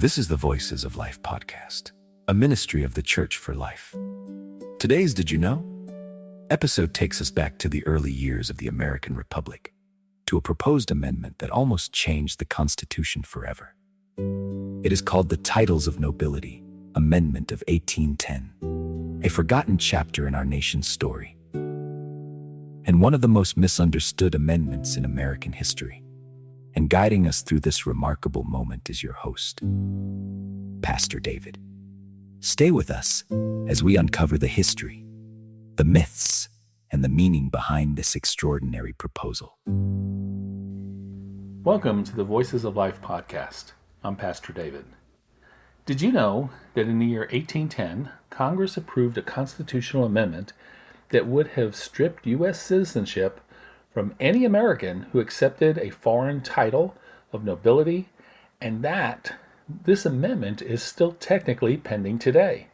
This is the Voices of Life podcast, a ministry of the Church for Life. Today's Did You Know? Episode takes us back to the early years of the American Republic, to a proposed amendment that almost changed the Constitution forever. It is called the Titles of Nobility Amendment of 1810, a forgotten chapter in our nation's story, and one of the most misunderstood amendments in American history. And guiding us through this remarkable moment is your host, Pastor David. Stay with us as we uncover the history, the myths, and the meaning behind this extraordinary proposal. Welcome to the Voices of Life podcast. I'm Pastor David. Did you know that in the year 1810, Congress approved a constitutional amendment that would have stripped U.S. citizenship from any American who accepted a foreign title of nobility, and that this amendment is still technically pending today?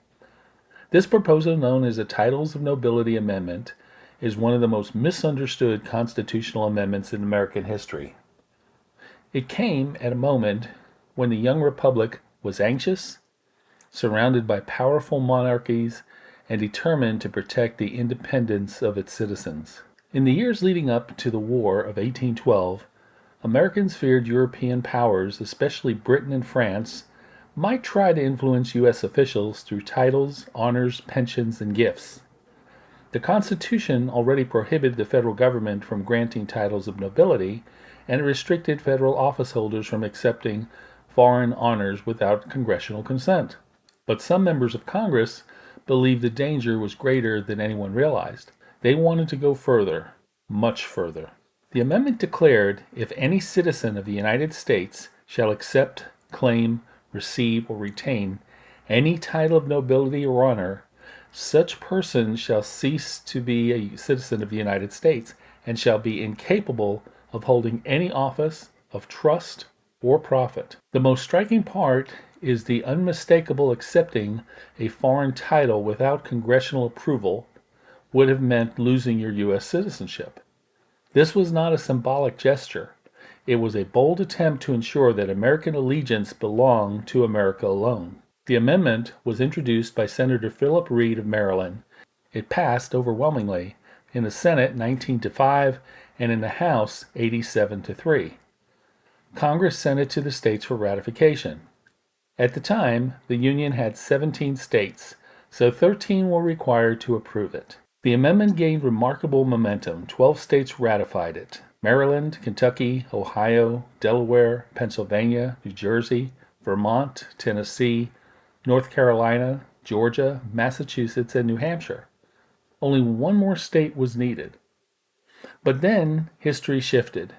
This proposal, known as the Titles of Nobility Amendment, is one of the most misunderstood constitutional amendments in American history. It came at a moment when the young republic was anxious, surrounded by powerful monarchies, and determined to protect the independence of its citizens. In the years leading up to the War of 1812, Americans feared European powers, especially Britain and France, might try to influence U.S. officials through titles, honors, pensions, and gifts. The Constitution already prohibited the federal government from granting titles of nobility, and it restricted federal office holders from accepting foreign honors without congressional consent. But some members of Congress believed the danger was greater than anyone realized. They wanted to go further, much further. The amendment declared if any citizen of the United States shall accept, claim, receive, or retain any title of nobility or honor, such person shall cease to be a citizen of the United States and shall be incapable of holding any office of trust or profit. The most striking part is the unmistakable accepting a foreign title without congressional approval would have meant losing your U.S. citizenship. This was not a symbolic gesture. It was a bold attempt to ensure that American allegiance belonged to America alone. The amendment was introduced by Senator Philip Reed of Maryland. It passed overwhelmingly in the Senate 19-5 and in the House 87-3. Congress sent it to the states for ratification. At the time, the Union had 17 states, so 13 were required to approve it. The amendment gained remarkable momentum. 12 states ratified it: Maryland, Kentucky, Ohio, Delaware, Pennsylvania, New Jersey, Vermont, Tennessee, North Carolina, Georgia, Massachusetts, and New Hampshire. Only one more state was needed. But then history shifted.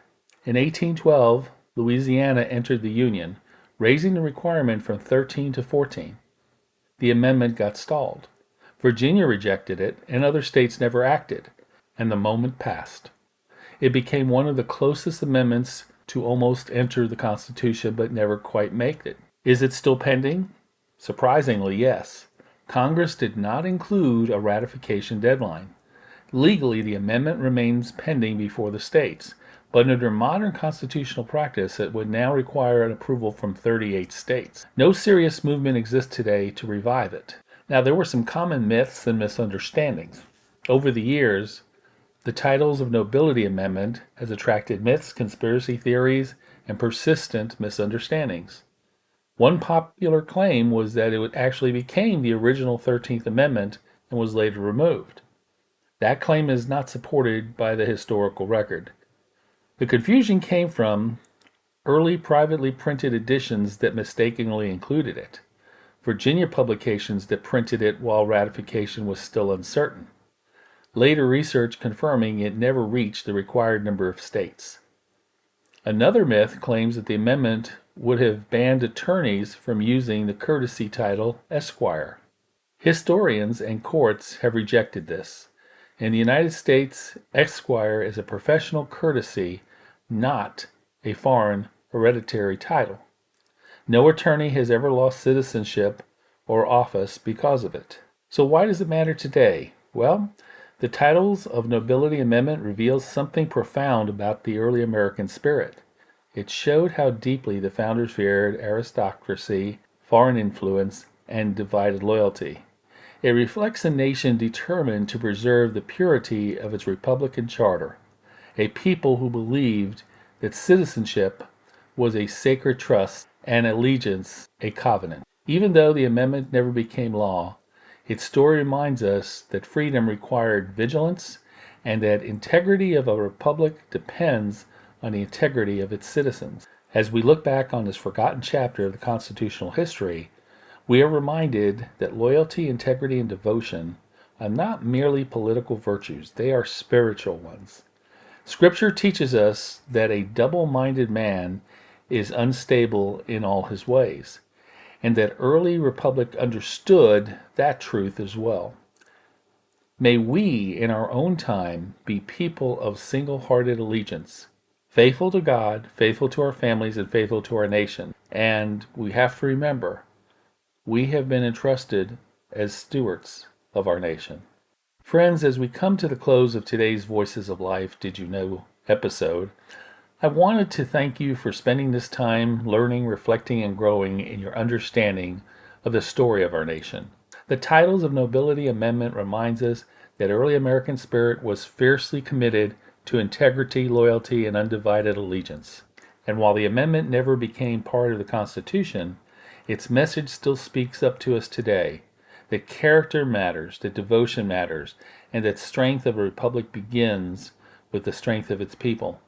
In 1812, Louisiana entered the Union, raising the requirement from 13 to 14. The amendment got stalled. Virginia rejected it, and other states never acted, and the moment passed. It became one of the closest amendments to almost enter the Constitution, but never quite make it. Is it still pending? Surprisingly, yes. Congress did not include a ratification deadline. Legally, the amendment remains pending before the states, but under modern constitutional practice, it would now require an approval from 38 states. No serious movement exists today to revive it. Now, there were some common myths and misunderstandings. Over the years, the Titles of Nobility Amendment has attracted myths, conspiracy theories, and persistent misunderstandings. One popular claim was that it actually became the original 13th Amendment and was later removed. That claim is not supported by the historical record. The confusion came from early privately printed editions that mistakenly included it, Virginia publications that printed it while ratification was still uncertain, later research confirming it never reached the required number of states. Another myth claims that the amendment would have banned attorneys from using the courtesy title Esquire. Historians and courts have rejected this. In the United States, Esquire is a professional courtesy, not a foreign hereditary title. No attorney has ever lost citizenship or office because of it. So why does it matter today? Well, the Titles of Nobility Amendment reveals something profound about the early American spirit. It showed how deeply the founders feared aristocracy, foreign influence, and divided loyalty. It reflects a nation determined to preserve the purity of its Republican charter, a people who believed that citizenship was a sacred trust and allegiance a covenant. Even though the amendment never became law, its story reminds us that freedom required vigilance and that integrity of a republic depends on the integrity of its citizens. As we look back on this forgotten chapter of the constitutional history, we are reminded that loyalty, integrity, and devotion are not merely political virtues, they are spiritual ones. Scripture teaches us that a double-minded man is unstable in all his ways, and that early republic understood that truth as well. May we, in our own time, be people of single-hearted allegiance, faithful to God, faithful to our families, and faithful to our nation. And we have to remember, we have been entrusted as stewards of our nation. Friends, as we come to the close of today's Voices of Life Did You Know episode, I wanted to thank you for spending this time learning, reflecting, and growing in your understanding of the story of our nation. The Titles of Nobility Amendment reminds us that early American spirit was fiercely committed to integrity, loyalty, and undivided allegiance. And while the amendment never became part of the Constitution, its message still speaks up to us today, that character matters, that devotion matters, and that strength of a republic begins with the strength of its people.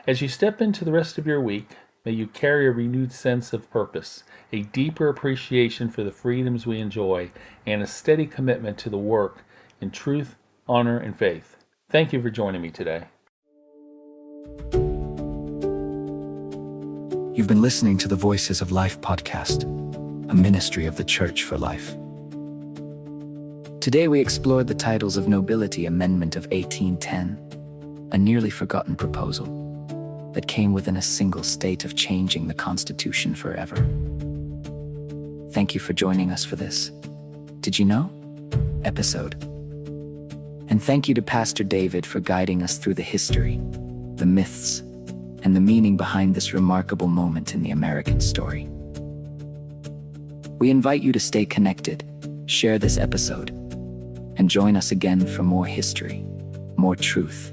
As you step into the rest of your week, may you carry a renewed sense of purpose, a deeper appreciation for the freedoms we enjoy, and a steady commitment to the work in truth, honor, and faith. Thank you for joining me today. You've been listening to the Voices of Life podcast, a ministry of the Church for Life. Today we explored the Titles of Nobility Amendment of 1810, a nearly forgotten proposal that came within a single state of changing the Constitution forever. Thank you for joining us for this Did You Know episode. And thank you to Pastor David for guiding us through the history, the myths, and the meaning behind this remarkable moment in the American story. We invite you to stay connected, share this episode, and join us again for more history, more truth,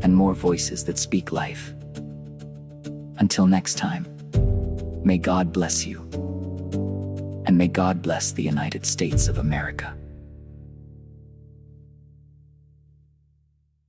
and more voices that speak life. Until next time, may God bless you, and may God bless the United States of America.